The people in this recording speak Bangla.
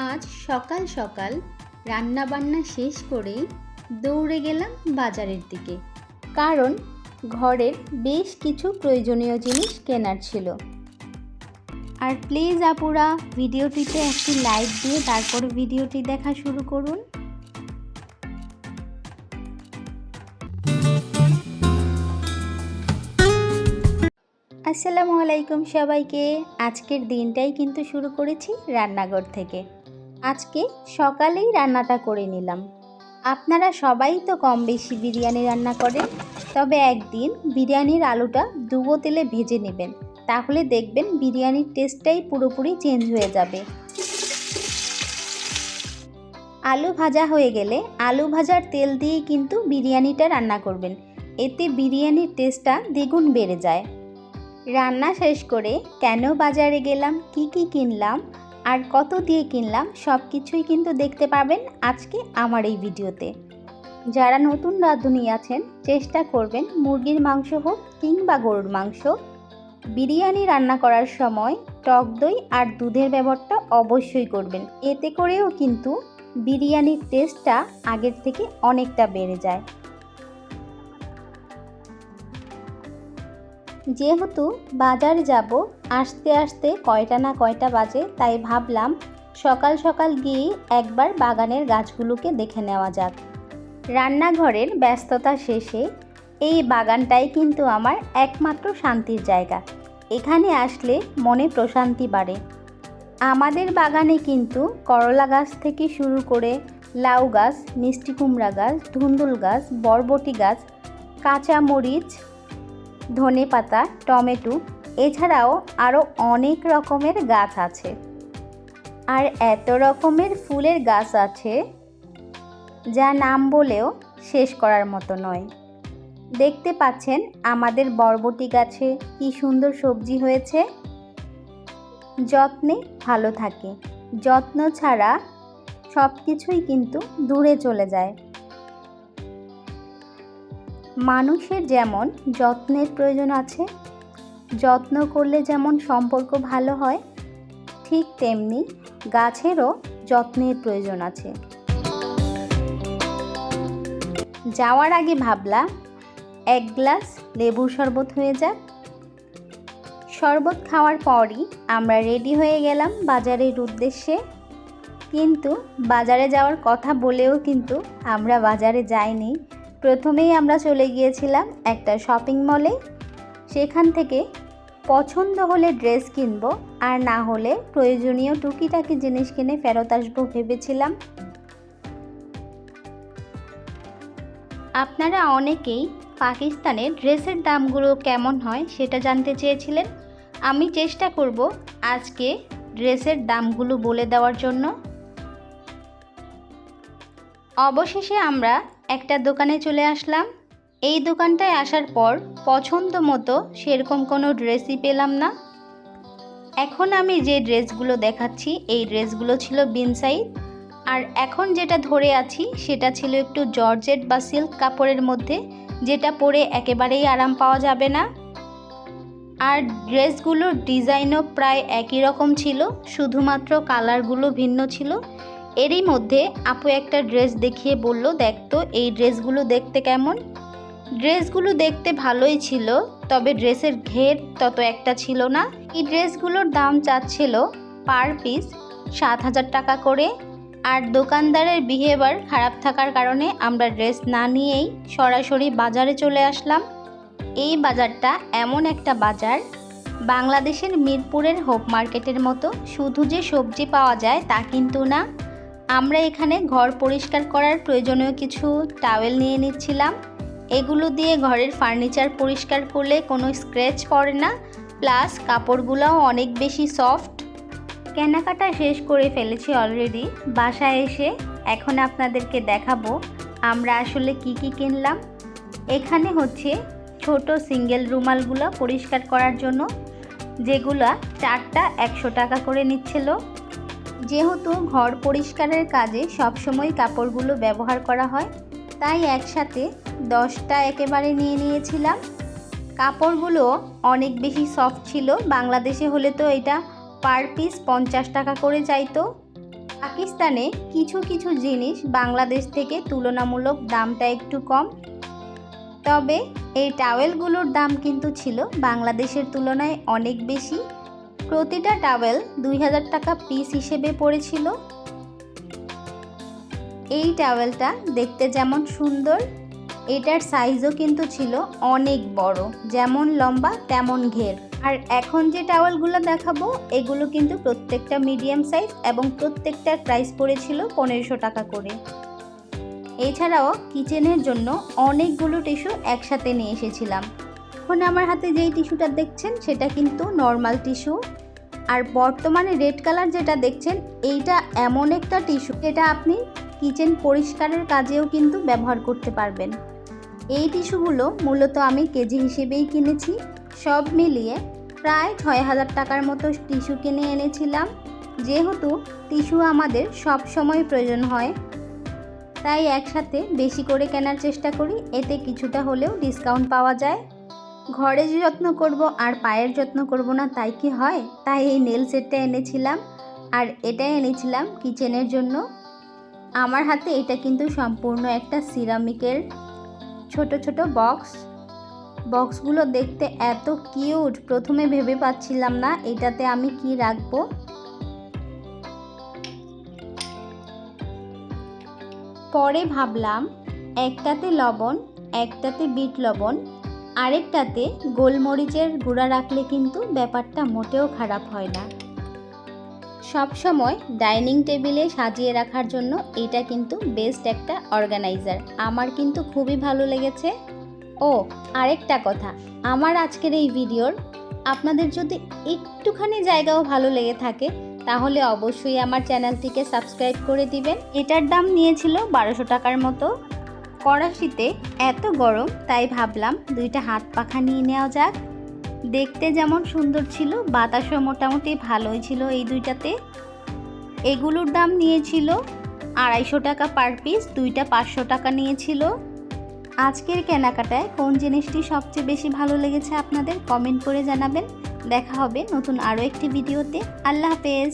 আজ সকাল সকাল রান্নাবান্না শেষ করেই দৌড়ে গেলাম বাজারের দিকে, কারণ ঘরের বেশ কিছু প্রয়োজনীয় জিনিস কেনার ছিল। আর প্লিজ আপুরা, ভিডিওটিতে একটি লাইক দিয়ে তারপর ভিডিওটি দেখা শুরু করুন। আসসালামু আলাইকুম সবাইকে। আজকের দিনটাই কিন্তু শুরু করেছি রান্নাঘর থেকে। আজকে সকালেই রান্নাটা করে নিলাম। আপনারা সবাই তো কম বেশি বিরিয়ানি রান্না করেন, তবে একদিন বিরিয়ানির আলুটা ডুবো তেলে ভেজে নেবেন, তাহলে দেখবেন বিরিয়ানির টেস্টটাই পুরোপুরি চেঞ্জ হয়ে যাবে। আলু ভাজা হয়ে গেলে আলু ভাজার তেল দিয়েই কিন্তু বিরিয়ানিটা রান্না করবেন, এতে বিরিয়ানির টেস্টটা দ্বিগুণ বেড়ে যায়। রান্না শেষ করে কেন বাজারে গেলাম, কি কিনলাম আর কত দিয়ে কিনলাম সব কিছুই কিন্তু দেখতে পাবেন আজকে আমার এই ভিডিওতে। যারা নতুন রাঁধুনি আছেন, চেষ্টা করবেন মুরগির মাংস হোক কিংবা গরুর মাংস, বিরিয়ানি রান্না করার সময় টক দই আর দুধের ব্যবহারটা অবশ্যই করবেন। এতে করেও কিন্তু বিরিয়ানির টেস্টটা আগের থেকে অনেকটা বেড়ে যায়। যেহেতু বাজার যাব, আসতে আসতে কয়টা না কয়টা বাজে, তাই ভাবলাম সকাল সকাল গিয়েই একবার বাগানের গাছগুলোকে দেখে নেওয়া যাক। রান্নাঘরের ব্যস্ততা শেষে এই বাগানটাই কিন্তু আমার একমাত্র শান্তির জায়গা। এখানে আসলে মনে প্রশান্তি বাড়ে। আমাদের বাগানে কিন্তু করলা গাছ থেকে শুরু করে লাউ গাছ, মিষ্টি কুমড়া গাছ, ধুন্দুল গাছ, বরবটি গাছ, কাঁচা মরিচ, ধনেপাতা, টমেটো, এছাড়াও আরও অনেক রকমের গাছ আছে। আর এত রকমের ফুলের গাছ আছে যা নাম বলেও শেষ করার মতো নয়। দেখতে পাচ্ছেন আমাদের বরবটি গাছে কি সুন্দর সবজি হয়েছে। যত্নে ভালো থাকে, যত্ন ছাড়া সব কিছুই কিন্তু দূরে চলে যায়। মানুষের যেমন যত্নের প্রয়োজন আছে, যত্ন করলে যেমন সম্পর্ক ভালো হয়, ঠিক তেমনি গাছেরও যত্নের প্রয়োজন আছে। যাওয়ার আগে ভাবলাম এক গ্লাস লেবুর শরবত হয়ে যাক। শরবত খাওয়ার পরই আমরা রেডি হয়ে গেলাম বাজারের উদ্দেশ্যে। কিন্তু বাজারে যাওয়ার কথা বলেও কিন্তু আমরা বাজারে যাইনি। প্রথমেই আমরা চলে গিয়েছিলাম একটা শপিং মলে। সেখান থেকে পছন্দ হলে ড্রেস কিনবো, আর না হলে প্রয়োজনীয় টুকিটাকি জিনিস কিনে ফেরত আসবো ভেবেছিলাম। আপনারা অনেকেই পাকিস্তানের ড্রেসের দামগুলো কেমন হয় সেটা জানতে চেয়েছিলেন। আমি চেষ্টা করব আজকে ড্রেসের দামগুলো বলে দেওয়ার জন্য। অবশেষে আমরা একটা দোকানে চলে আসলাম। এই দোকানটায় আসার পর পছন্দ মতো সেরকম কোনো ড্রেসই পেলাম না। এখন আমি যে ড্রেসগুলো দেখাচ্ছি এই ড্রেসগুলো ছিল বিন সাইজ, আর এখন যেটা ধরে আছি সেটা ছিল একটু জর্জেট বা সিল্ক কাপড়ের মধ্যে, যেটা পরে একেবারেই আরাম পাওয়া যাবে না। আর ড্রেসগুলোর ডিজাইনও প্রায় একই রকম ছিল, শুধুমাত্র কালারগুলো ভিন্ন ছিল। এরই মধ্যে আপু একটা ড্রেস দেখিয়ে বলল, দেখতো এই ড্রেসগুলো দেখতে কেমন। ড্রেসগুলো দেখতে ভালোই ছিল, তবে ড্রেসের ঘের তত একটা ছিল না। এই ড্রেসগুলোর দাম চাচ্ছিল পার পিস 7,000 টাকা করে। আর দোকানদারের বিহেভিয়ার খারাপ থাকার কারণে আমরা ড্রেস না নিয়েই সরাসরি বাজারে চলে আসলাম। এই বাজারটা এমন একটা বাজার, বাংলাদেশের মিরপুরের হোপ মার্কেটের মতো শুধু যে সবজি পাওয়া যায় তা কিন্তু না। আমরা এখানে ঘর পরিষ্কার করার প্রয়োজনীয় কিছু টাওয়েল নিয়ে নিচ্ছিলাম। এগুলো দিয়ে ঘরের ফার্নিচার পরিষ্কার করলে কোনো স্ক্র্যাচ পড়ে না, প্লাস কাপড়গুলোও অনেক বেশি সফট। কেনাকাটা শেষ করে ফেলেছি অলরেডি। বাসায় এসে এখন আপনাদেরকে দেখাবো আমরা আসলে কি কিনলাম। এখানে হচ্ছে ছোট সিঙ্গেল রুমালগুলো পরিষ্কার করার জন্য, যেগুলা 4টা 100 টাকা করে নিচ্ছিল। যেহেতু ঘর পরিষ্কারের কাজে সবসময় কাপড়গুলো ব্যবহার করা হয়, তাই একসাথে 10টা একেবারে নিয়ে নিয়েছিলাম। কাপড়গুলো অনেক বেশি সফট ছিল। বাংলাদেশে হলে তো এটা পার পিস 50 টাকা করে চাইতো। পাকিস্তানে কিছু কিছু জিনিস বাংলাদেশ থেকে তুলনামূলক দামটা একটু কম, তবে এই টাওয়েলগুলোর দাম কিন্তু ছিল বাংলাদেশের তুলনায় অনেক বেশি। প্রতিটা টাওয়েল 2000 টাকা পিস হিসেবে পড়েছিল। এই টাওয়েলটা দেখতে যেমন সুন্দর, এটার সাইজও কিন্তু ছিল অনেক বড়, যেমন লম্বা তেমন ঘের। আর এখন যে টাওয়েলগুলো দেখাবো এগুলো কিন্তু প্রত্যেকটা মিডিয়াম সাইজ এবং প্রত্যেকটার প্রাইস পড়েছিল 1500 টাকা করে। এছাড়াও কিচেনের জন্য অনেকগুলো টিস্যু একসাথে নিয়ে এসেছিলাম। এখন আমার হাতে যেই টিস্যুটা দেখছেন সেটা কিন্তু নর্মাল টিস্যু, আর বর্তমানে রেড কালার যেটা দেখছেন এইটা এমন একটা টিস্যু যেটা আপনি কিচেন পরিষ্কারের কাজেও কিন্তু ব্যবহার করতে পারবেন। এই টিস্যুগুলো মূলত আমি কেজি হিসেবেই কিনেছি। সব মিলিয়ে প্রায় 6000 টাকার মতো টিস্যু কিনে এনেছিলাম। যেহেতু টিস্যু আমাদের সব সময় প্রয়োজন হয়, তাই একসাথে বেশি করে কেনার চেষ্টা করি, এতে কিছুটা হলেও ডিসকাউন্ট পাওয়া যায়। ঘরে যে যত্ন করব আর পায়ের যত্ন করব না তাই কি হয়, তাই এই নেল সেটটা এনেছিলাম। আর এটা এনেছিলাম কিচেনের জন্য। আমার হাতে এটা কিন্তু সম্পূর্ণ একটা সিরামিকের ছোট ছোট বক্সগুলো দেখতে এত কিউট, প্রথমে ভেবে পাচ্ছিলাম না এটাতে আমি কি রাখবো। পরে ভাবলাম একটাতে লবণ, একটাতে বিট লবণ, আরেকটাতে গোলমরিচের গুঁড়া রাখলে কিন্তু ব্যাপারটা মোটেও খারাপ হয় না। সব সময় ডাইনিং টেবিলে সাজিয়ে রাখার জন্য এটা কিন্তু বেস্ট একটা অর্গানাইজার। আমার কিন্তু খুবই ভালো লেগেছে। ও আরেকটা কথা, আমার আজকের এই ভিডিওর আপনাদের যদি একটুখানি জায়গাও ভালো লেগে থাকে তাহলে অবশ্যই আমার চ্যানেলটিকে সাবস্ক্রাইব করে দিবেন। এটার দাম নিয়েছিল 1200 টাকার মতো। কড়াইতে এত গরম তাই ভাবলাম দুইটা হাত পাখা নিয়ে নেওয়া যাক। দেখতে যেমন সুন্দর ছিল, বাতাসও মোটামুটি ভালোই ছিল এই দুইটাতে। এগুলোর দাম নিয়েছিল 250 টাকা পার পিস, দুইটা 500 টাকা নিয়েছিল। আজকের কেনাকাটায় কোন জিনিসটি সবচেয়ে বেশি ভালো লেগেছে আপনাদের কমেন্ট করে জানাবেন। দেখা হবে নতুন আরও একটি ভিডিওতে। আল্লাহ হাফেজ।